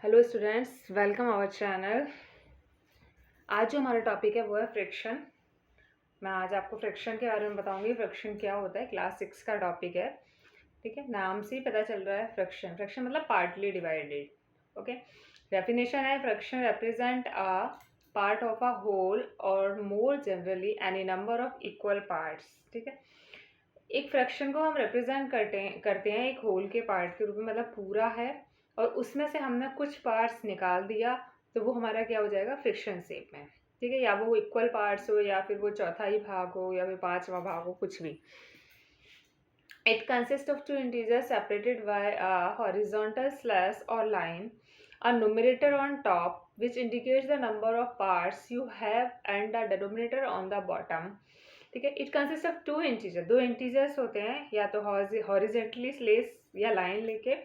Hello students, welcome our channel. आज जो हमारा टॉपिक है वो है फ्रिक्शन। मैं आज आपको फ्रिक्शन के बारे में बताऊंगी। फ्रिक्शन क्या होता है, क्लास 6 का टॉपिक है। ठीक है, नाम से ही पता चल रहा है फ्रिक्शन। फ्रिक्शन मतलब पार्टली डिवाइडेड। ओके, डेफिनेशन है fraction represent a part of a whole और more generally any number of equal parts. ठीक है, एक फ्रैक्शन को हम रिप्रेजेंट करते हैं एक होल के पार्ट के रूप में, मतलब पूरा है और उसमें से हमने कुछ पार्ट्स निकाल दिया तो वो हमारा क्या हो जाएगा, फ्रिक्शन शेप में। ठीक है, या वो इक्वल पार्ट्स हो या फिर वो चौथाई भाग हो या फिर पांचवा भाग हो, कुछ भी। It consist of two integers separated by a horizontal slash और line, a numerator on top which indicates the number of parts you have and the denominator on the bottom. ठीक है, it consist of two integer, दो integers होते हैं, या तो horizontally slash या line लेके।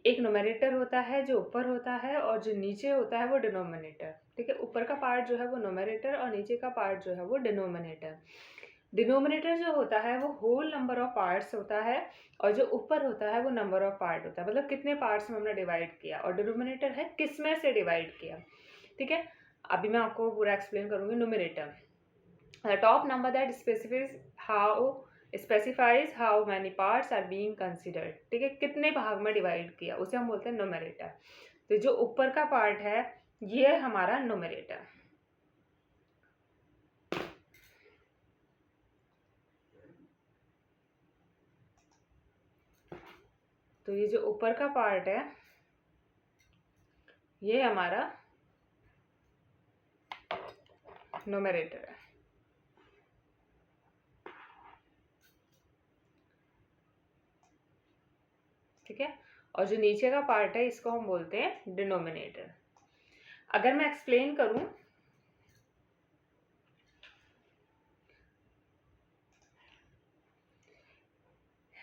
एक नोमिनेटर होता है जो ऊपर होता है और जो नीचे होता है वो डिनोमिनेटर। ठीक है, ऊपर का पार्ट जो है वो नोमिनेटर और नीचे का पार्ट जो है वो डिनोमिनेटर। डिनोमिनेटर जो होता है वो होल नंबर ऑफ पार्ट्स होता है और जो ऊपर होता है वो नंबर ऑफ पार्ट होता है, मतलब कितने पार्ट्स में हमने डिवाइड किया। और डिनोमिनेटर है किस में से डिवाइड किया। ठीक है, अभी मैं आपको पूरा एक्सप्लेन करूंगी। Numerator the top number that specifies how many parts are being considered। ठीक है, कितने भाग में डिवाइड किया उसे हम बोलते हैं न्यूमरेटर। तो जो ऊपर का पार्ट है ये हमारा न्यूमरेटर। तो ये जो ऊपर का पार्ट है ये हमारा न्यूमरेटर है। ठीक है, और जो नीचे का पार्ट है इसको हम बोलते हैं डिनोमिनेटर। अगर मैं एक्सप्लेन करूं,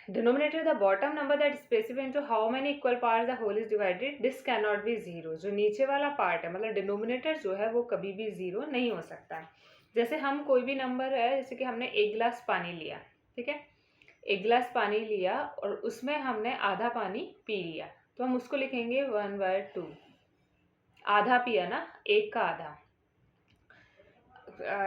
denominator the bottom number that specifies into how many equal parts the whole is divided, this cannot be zero। जो नीचे वाला पार्ट है मतलब डिनोमिनेटर जो है वो कभी भी जीरो नहीं हो सकता। जैसे हम कोई भी नंबर है, जैसे कि हमने एक गिलास पानी लिया। ठीक है, एक गिलास पानी लिया और उसमें हमने आधा पानी पी लिया, तो हम उसको लिखेंगे 1/2। आधा पिया ना, एक का आधा।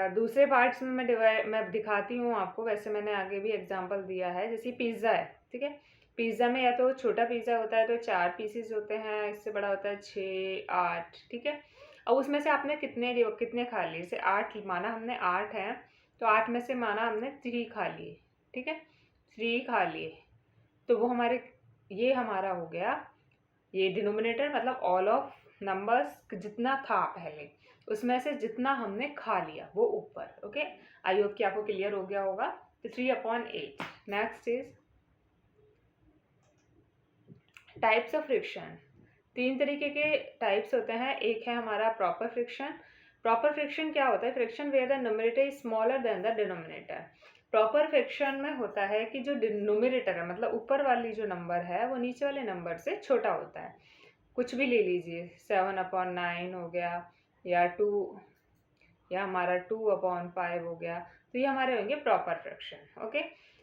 दूसरे पार्ट्स में मैं दिखाती हूँ आपको, वैसे मैंने आगे भी एग्जांपल दिया है। जैसे पिज़्ज़ा है, ठीक है, पिज़्ज़ा में या तो छोटा पिज़्ज़ा होता है तो 4 पीसेस होते हैं, इससे बड़ा होता है 6 8। ठीक है, अब उसमें से आपने कितने खा लिए। जैसे 8 माना हमने 8 है तो 8 में से माना हमने 3 खा लिए। ठीक है, 3 खा लिए तो वो ये हमारा हो गया, ये डिनोमिनेटर मतलब ऑल ऑफ नंबर्स जितना था पहले उसमें से जितना हमने खा लिया वो ऊपर। ओके, आई होप कि आपको क्लियर हो गया होगा। तो 3/8। Next is types of friction. 3 तरीके के टाइप्स होते हैं। एक है हमारा प्रॉपर फ्रिक्शन। प्रॉपर फ्रिक्शन क्या होता है, friction where the numerator is smaller than the denominator. Proper friction में होता है कि जो न्यूमरेटर है मतलब ऊपर वाली जो नंबर है वो नीचे वाले नंबर से छोटा होता है। कुछ भी ले लीजिए, 7/9 हो गया या 2, या हमारा 2/5 हो गया, तो ये हमारे होंगे proper fraction. Okay,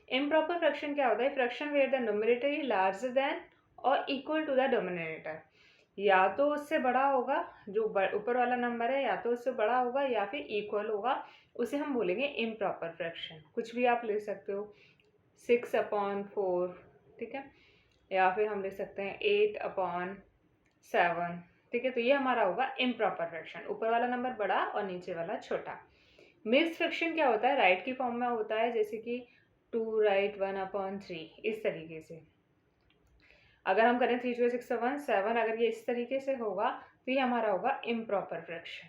improper fraction क्या होता है, fraction where the numerator is larger than और इक्वल टू द डिनोमिनेटर। या तो उससे बड़ा होगा, जो ऊपर वाला नंबर है या तो उससे बड़ा होगा या फिर इक्वल होगा, उसे हम बोलेंगे इम्प्रॉपर फ्रैक्शन। कुछ भी आप ले सकते हो, 6/4। ठीक है, या फिर हम लिख सकते हैं 8/7। ठीक है, तो ये हमारा होगा इम्प्रॉपर फ्रैक्शन, ऊपर वाला नंबर बड़ा और नीचे वाला छोटा। मिक्स फ्रैक्शन क्या होता है, राइट की फॉर्म में होता है, जैसे कि 2 राइट 1/3, इस तरीके से। अगर हम करें 3 2 6 7 7, अगर ये इस तरीके से होगा तो ये हमारा होगा इम्प्रॉपर फ्रैक्शन।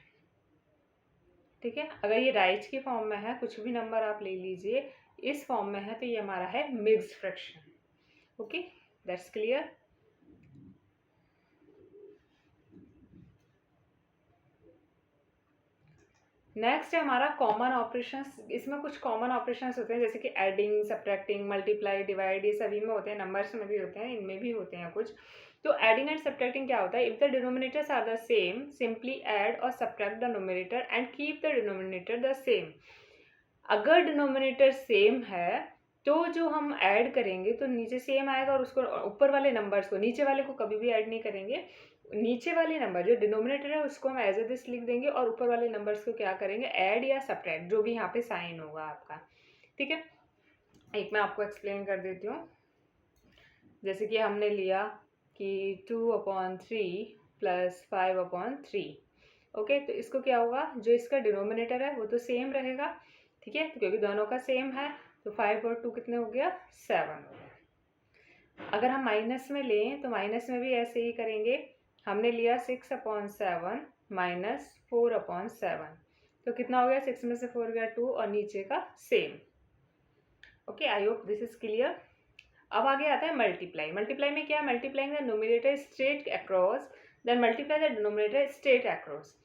ठीक है, अगर ये राइट की फॉर्म में है, कुछ भी नंबर आप ले लीजिए, इस फॉर्म में है, तो ये हमारा है mixed fraction. Okay, that's clear. Next है हमारा कॉमन ऑपरेशंस। इसमें कुछ कॉमन ऑपरेशंस होते हैं, जैसे कि एडिंग, सब्ट्रैक्टिंग, मल्टीप्लाई, डिवाइड, ये सभी में होते हैं, नंबर्स में भी होते हैं, इनमें भी होते हैं कुछ। तो एडिंग एंड सब्ट्रैक्टिंग क्या होता है, if the denominators are the same simply add और subtract the numerator and keep the denominator the same. अगर डिनोमिनेटर सेम है तो जो हम ऐड करेंगे तो नीचे सेम आएगा और उसको ऊपर वाले नंबर्स को, नीचे वाले को कभी भी ऐड नहीं करेंगे, नीचे वाले नंबर जो डिनोमिनेटर है उसको हम एज ए दिस लिख देंगे और ऊपर वाले नंबर्स को क्या करेंगे, ऐड या सब्ट्रैक्ट, जो भी यहाँ पे साइन होगा आपका। ठीक है, एक मैं आपको एक्सप्लेन कर देती हूँ। जैसे कि हमने लिया कि 2/3 + 5/3। ओके, तो इसको क्या होगा, जो इसका डिनोमिनेटर है वो तो सेम रहेगा। ठीक है, तो क्योंकि दोनों का सेम है तो 5 और 2 कितने हो गया, 7 हो गया। अगर हम माइनस में लें तो माइनस में भी ऐसे ही करेंगे। हमने लिया 6/7 - 4/7, तो कितना हो गया, 6 में से 4 गया 2 और नीचे का same. Okay, I hope this is clear. अब आगे आता है मल्टीप्लाई। मल्टीप्लाई में क्या है, multiplying the numerator straight across then multiply the denominator straight across.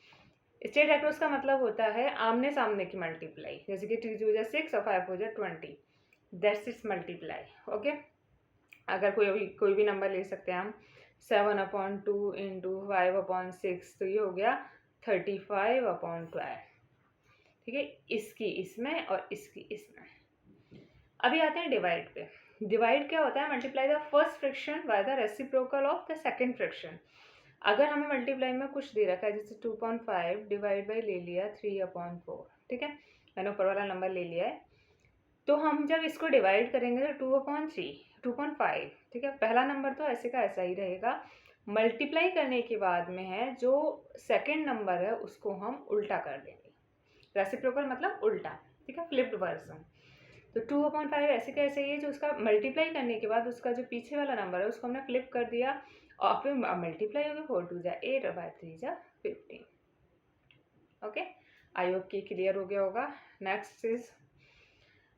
Straight across का मतलब होता है आमने सामने की मल्टीप्लाई, जैसे कि 3 हो जाए 6 और 5 हो जाए 20, दैट्स इट्स मल्टीप्लाई। ओके, अगर कोई भी नंबर ले सकते हैं हम, 7/2 × 5/6, तो ये हो गया 35/12। ठीक है, इसकी इसमें और इसकी इसमें। अभी आते हैं डिवाइड पे। डिवाइड क्या होता है, multiply the first fraction by the reciprocal of the second fraction. अगर हमें मल्टीप्लाई में कुछ दे रखा है, जैसे 2.5 डिवाइड बाई ले लिया 3/4। ठीक है, मैंने ऊपर वाला नंबर ले लिया है, तो हम जब इसको डिवाइड करेंगे तो 2/3 2.5। ठीक है, पहला नंबर तो ऐसे का ऐसा ही रहेगा। मल्टीप्लाई करने के बाद में है जो सेकंड नंबर है उसको हम उल्टा कर देंगे। रेसिप्रोकल मतलब उल्टा। ठीक है, फ्लिप्ड वर्जन। तो 2/5 ऐसे का ऐसे ही है, जो उसका मल्टीप्लाई करने के बाद उसका जो पीछे वाला नंबर है उसको हमने फ्लिप कर दिया और फिर मल्टीप्लाई हो गया, 4 2 जा 8 और 3 जा 15। ओके, आई होप कि क्लियर हो गया होगा। Next is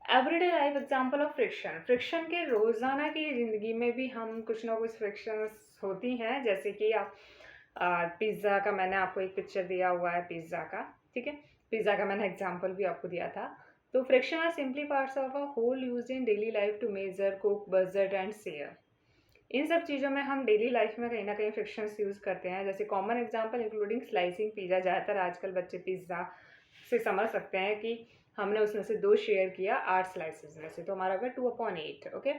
everyday life example of friction. Friction के रोज़ाना की ज़िंदगी में भी हम कुछ ना कुछ फ्रिक्शन होती हैं, जैसे कि आप पिज़्ज़ा का मैंने आपको एक पिक्चर दिया हुआ है पिज़्ज़ा का। ठीक है, पिज़्ज़ा का मैंने एग्जाम्पल भी आपको दिया था। तो fraction are simply parts of a whole use in daily life to measure, cook, budget and share. इन सब चीज़ों में हम डेली लाइफ में कहीं ना कहीं फ्रिक्शंस यूज़ करते हैं। जैसे common example including slicing pizza. ज़्यादातर आजकल बच्चे पिज़्ज़ा से समझ सकते हैं कि हमने उसमें से 2 शेयर किया 8 स्लाइसेस में से, तो हमारा होगा 2/8। ओके,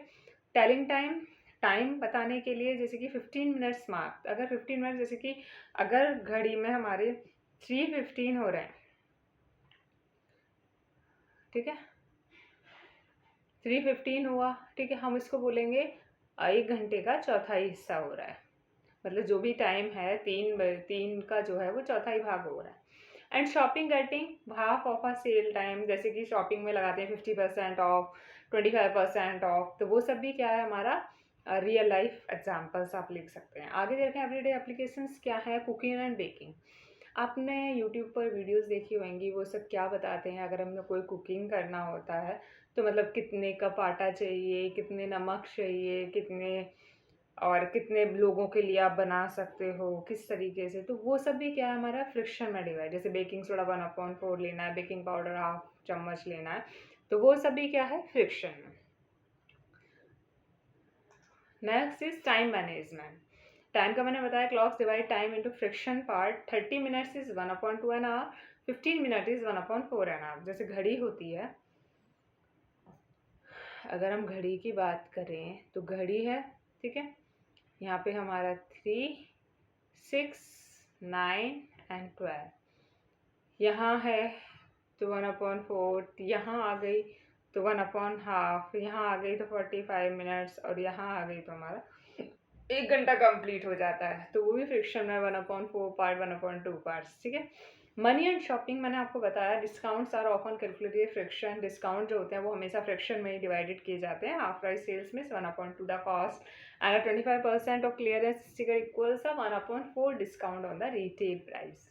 टेलिंग टाइम, टाइम बताने के लिए जैसे कि 15 मिनट्स मार्क। अगर 15 मिनट, जैसे कि अगर घड़ी में हमारे 3:15 हो रहे हैं, ठीक है 3:15 हुआ, ठीक है, हम इसको बोलेंगे 1 घंटे का चौथाई हिस्सा हो रहा है। मतलब जो भी टाइम है, 3 का जो है वो चौथाई भाग हो रहा है। And shopping getting half of a sale time, जैसे कि शॉपिंग में लगाते हैं 50% ऑफ, 25% ऑफ, तो वो सब भी क्या है हमारा रियल लाइफ एग्जाम्पल्स आप लिख सकते हैं। आगे देखें एवरीडे एप्लीकेशंस क्या है, कुकिंग एंड बेकिंग। आपने यूट्यूब पर वीडियोस देखी होंगी, वो सब क्या बताते हैं, अगर हमें कोई कुकिंग करना होता है तो मतलब कितने कप आटा चाहिए, कितने नमक चाहिए, कितने और कितने लोगों के लिए आप बना सकते हो, किस तरीके से, तो वो सब भी क्या है हमारा फ्रिक्शन में डिवाइड। जैसे बेकिंग सोडा 1/4 लेना है, बेकिंग पाउडर 1/2 चम्मच लेना है, तो वो सब भी क्या है फ्रिक्शन में। Next is time management. Time का मैंने बताया, clocks divide time into friction part. 30 minutes is 1/2 an hour, 15 minute is 1/4 an hour. जैसे घड़ी होती है, अगर हम घड़ी की बात करें तो घड़ी है, ठीक है, यहाँ पे हमारा 3, 6, 9 एंड 12 यहाँ है, तो 1/4 यहाँ आ गई, तो 1/2 यहाँ आ गई, तो 45 मिनट्स, और यहाँ आ गई तो हमारा 1 घंटा कंप्लीट हो जाता है। तो वो भी फ्रिक्शन में 1/4 पार्ट, 1/2 पार्ट्स। ठीक है, मनी एंड शॉपिंग मैंने आपको बताया, discounts are often calculated friction. Discount जो होते हैं वो हमेशा फ्रिक्शन में ही डिवाइडेड किए जाते हैं। हाफ प्राइस सेल्स में 1/2 the cost and 25% of clearance sticker equals 1/4 discount on the retail price.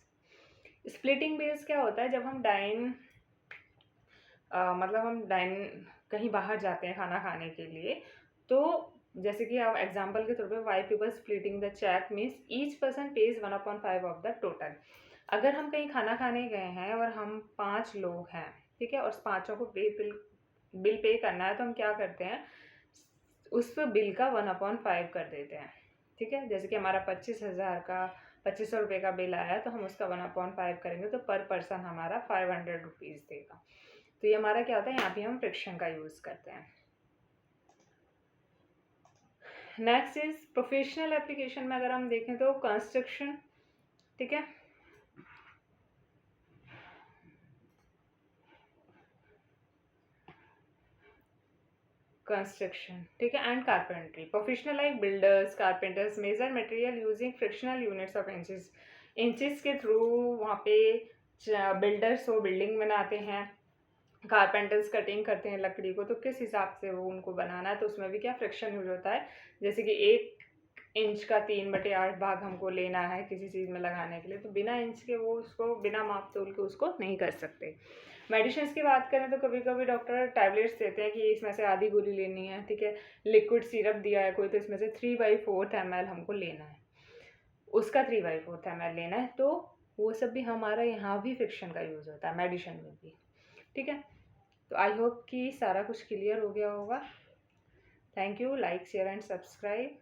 Splitting base क्या होता है, जब हम मतलब हम डाइन कहीं बाहर जाते हैं खाना खाने के लिए, तो जैसे कि आप एग्जांपल के तौर पे 5 people splitting the check means each person pays 1/5 of the total. अगर हम कहीं खाना खाने गए हैं और हम 5 लोग हैं, ठीक है, और पाँचों को बिल पे करना है, तो हम क्या करते हैं, उस बिल का 1/5 कर देते हैं। ठीक है, जैसे कि हमारा 25,000 का 2500 रुपये का बिल आया, तो हम उसका 1/5 करेंगे, तो पर पर्सन हमारा 500 रुपीज़ देगा। तो ये हमारा क्या होता है, यहाँ पे हम फ्रिक्शन का यूज़ करते हैं। नेक्स्ट इज प्रोफेशनल एप्लीकेशन में अगर हम देखें तो कंस्ट्रक्शन, ठीक है, कंस्ट्रक्शन, ठीक है, and carpentry. Professional like builders, carpenters measure material using frictional units of inches. Inches के थ्रू वहाँ पे बिल्डर्स वो बिल्डिंग बनाते हैं, कारपेंटर्स कटिंग करते हैं लकड़ी को, तो किस हिसाब से वो उनको बनाना है, तो उसमें भी क्या फ्रिक्शन यूज होता है। जैसे कि 1 इंच का 3/8 भाग हमको लेना है किसी चीज़ में लगाने के लिए, तो बिना इंच के वो उसको बिना माप तोल के उसको नहीं कर सकते। मेडिसिन की बात करें तो कभी कभी डॉक्टर टैबलेट्स देते हैं कि इसमें से आधी गोली लेनी है, ठीक है, लिक्विड सिरप दिया है कोई तो इसमें से 3/4 ml हमको लेना है, उसका 3/4 ml लेना है, तो वो सब भी हमारा यहाँ भी फ्रिक्शन का यूज़ होता है मेडिसिन में भी, ठीक है। तो आई होप कि सारा कुछ क्लियर हो गया होगा। Thank you, like share and subscribe.